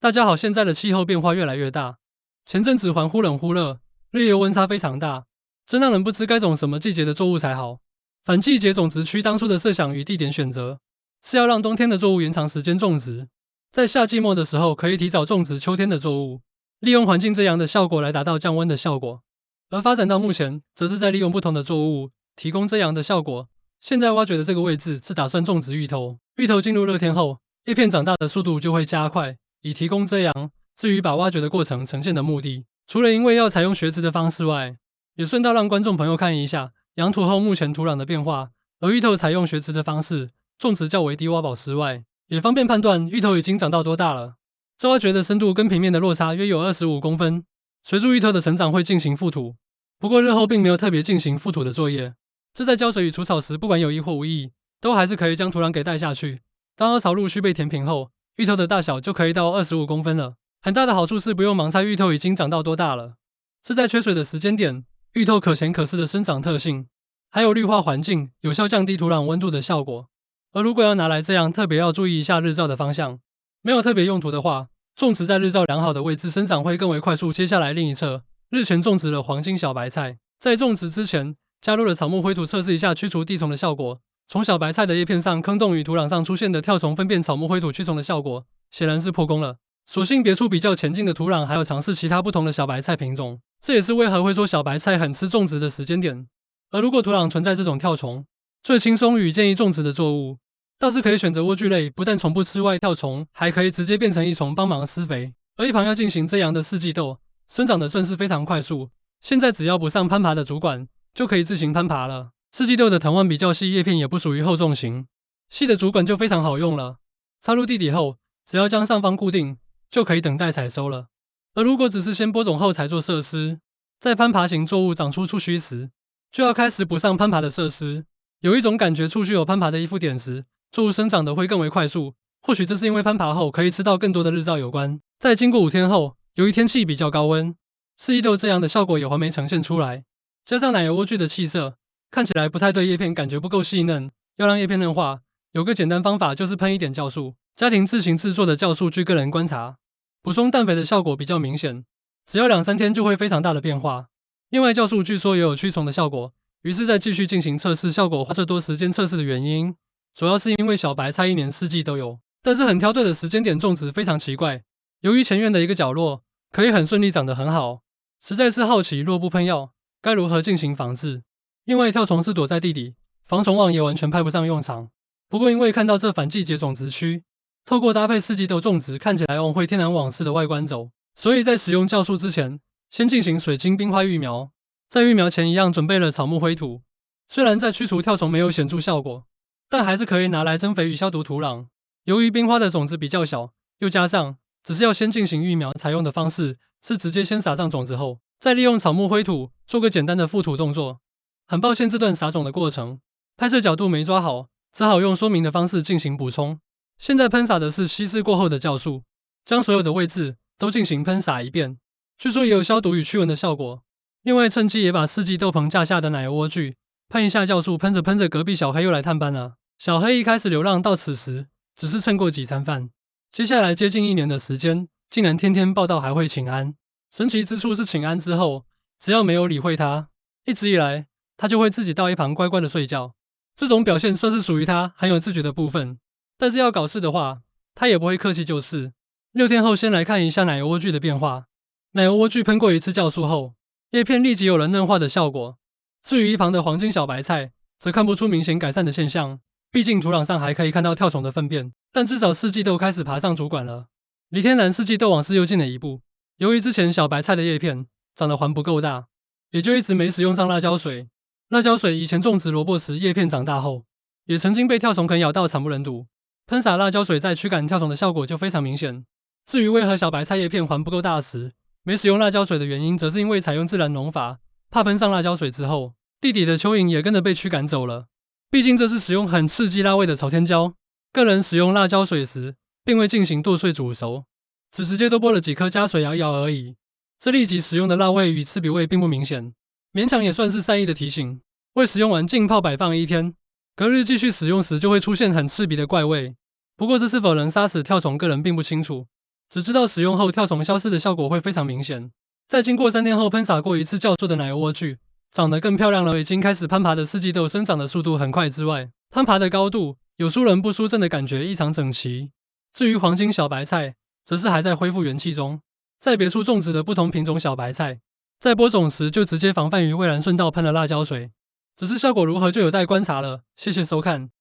大家好，现在的气候变化越来越大，前阵子忽冷忽热，日夜温差非常大，真让人不知该种什么季节的作物才好。反季节种植区当初的设想与地点选择，是要让冬天的作物延长时间种植，在夏季末的时候可以提早种植秋天的作物，利用环境遮阳的效果来达到降温的效果。而发展到目前，则是在利用不同的作物提供遮阳的效果。现在挖掘的这个位置是打算种植芋头，芋头进入热天后，叶片长大的速度就会加快，以提供遮阳。至于把挖掘的过程呈现的目的，除了因为要采用学植的方式外，也顺道让观众朋友看一下养土后目前土壤的变化。而芋头采用学植的方式，种植较为低洼保湿外，也方便判断芋头已经长到多大了。这挖掘的深度跟平面的落差约有25公分。随着芋头的成长会进行覆土，不过日后并没有特别进行覆土的作业。这在浇水与除草时，不管有意或无意，都还是可以将土壤给带下去。当凹槽陆续被填平后，芋头的大小就可以到25公分了。很大的好处是不用盲猜芋头已经长到多大了。这在缺水的时间点，芋头可咸可湿的生长特性，还有绿化环境，有效降低土壤温度的效果。而如果要拿来这样，特别要注意一下日照的方向。没有特别用途的话，种植在日照良好的位置，生长会更为快速。接下来另一侧，日前种植了黄金小白菜，在种植之前，加入了草木灰土测试一下驱除地虫的效果。从小白菜的叶片上坑洞与土壤上出现的跳虫分辨草木灰土驱虫的效果，显然是破功了。所幸别处比较前进的土壤，还有尝试其他不同的小白菜品种，这也是为何会说小白菜很吃种植的时间点。而如果土壤存在这种跳虫，最轻松与建议种植的作物，倒是可以选择莴苣类，不但虫不吃外跳虫，还可以直接变成益虫帮忙施肥。而一旁要进行遮阳的四季豆，生长的算是非常快速，现在只要补上攀爬的主管，就可以自行攀爬了。四季豆的藤蔓比较细，叶片也不属于厚重型，细的主管就非常好用了。插入地底后，只要将上方固定，就可以等待采收了。而如果只是先播种后才做设施，在攀爬型作物长出触须时，就要开始补上攀爬的设施。有一种感觉，触须有攀爬的依附点时，作物生长的会更为快速，或许这是因为攀爬后可以吃到更多的日照有关。在经过5天后，由于天气比较高温，四季豆这样的效果也还没呈现出来，加上奶油莴苣的气色，看起来不太对，叶片感觉不够细嫩。要让叶片嫩化，有个简单方法，就是喷一点酵素。家庭自行制作的酵素，据个人观察，补充氮肥的效果比较明显，只要2-3天就会非常大的变化。另外酵素据说也有驱虫的效果，于是再继续进行测试。效果花这多时间测试的原因，主要是因为小白菜1年4季都有，但是很挑对的时间点种植非常奇怪。由于前院的一个角落可以很顺利长得很好，实在是好奇若不喷药，该如何进行防治。另外跳虫是躲在地底，防虫网也完全派不上用场。不过因为看到这反季节种植区，透过搭配四季豆种植，看起来会天然网式的外观走，所以在使用酵素之前，先进行水晶冰块育苗。在育苗前一样准备了草木灰土，虽然在驱除跳虫没有显著效果，但还是可以拿来增肥与消毒土壤。由于冰花的种子比较小，又加上只是要先进行育苗，采用的方式是直接先撒上种子后，再利用草木灰土做个简单的覆土动作。很抱歉这段撒种的过程，拍摄角度没抓好，只好用说明的方式进行补充。现在喷洒的是稀释过后的酵素，将所有的位置都进行喷洒一遍，据说也有消毒与驱蚊的效果。另外趁机也把四季豆棚架下的奶油莴苣喷一下酵素，喷着喷着隔壁小黑又来探班了。小黑一开始流浪到此时只是蹭过几餐饭，接下来接近1年的时间，竟然天天报道还会请安。神奇之处是请安之后，只要没有理会他，一直以来他就会自己到一旁乖乖的睡觉。这种表现算是属于他很有自觉的部分，但是要搞事的话，他也不会客气就是。6天后先来看一下奶油莴苣的变化。奶油莴苣喷过一次酵素后，叶片立即有了嫩化的效果。至于一旁的黄金小白菜，则看不出明显改善的现象，毕竟土壤上还可以看到跳虫的粪便，但至少四季豆开始爬上主管了。离天然四季豆往事又近了一步。由于之前小白菜的叶片长得还不够大，也就一直没使用上辣椒水。辣椒水以前种植萝卜时，叶片长大后，也曾经被跳虫啃咬到惨不忍睹。喷洒辣椒水在驱赶跳虫的效果就非常明显。至于为何小白菜叶片还不够大时，没使用辣椒水的原因，则是因为采用自然农法，怕喷上辣椒水之后，地底的蚯蚓也跟着被驱赶走了。毕竟这是使用很刺激辣味的朝天椒，个人使用辣椒水时，并未进行剁碎煮熟，只直接多剥了几颗加水摇一摇而已。这立即使用的辣味与刺鼻味并不明显，勉强也算是善意的提醒。未使用完浸泡摆放1天，隔日继续使用时就会出现很刺鼻的怪味。不过这是否能杀死跳虫，个人并不清楚。只知道使用后跳虫消失的效果会非常明显。在经过3天后喷洒过一次酵素的奶油莴苣，长得更漂亮了。已经开始攀爬的四季豆生长的速度很快之外，攀爬的高度有输人不输阵的感觉，异常整齐。至于黄金小白菜，则是还在恢复元气中。在别处种植的不同品种小白菜，在播种时就直接防范于未然顺道喷了辣椒水，只是效果如何就有待观察了。谢谢收看。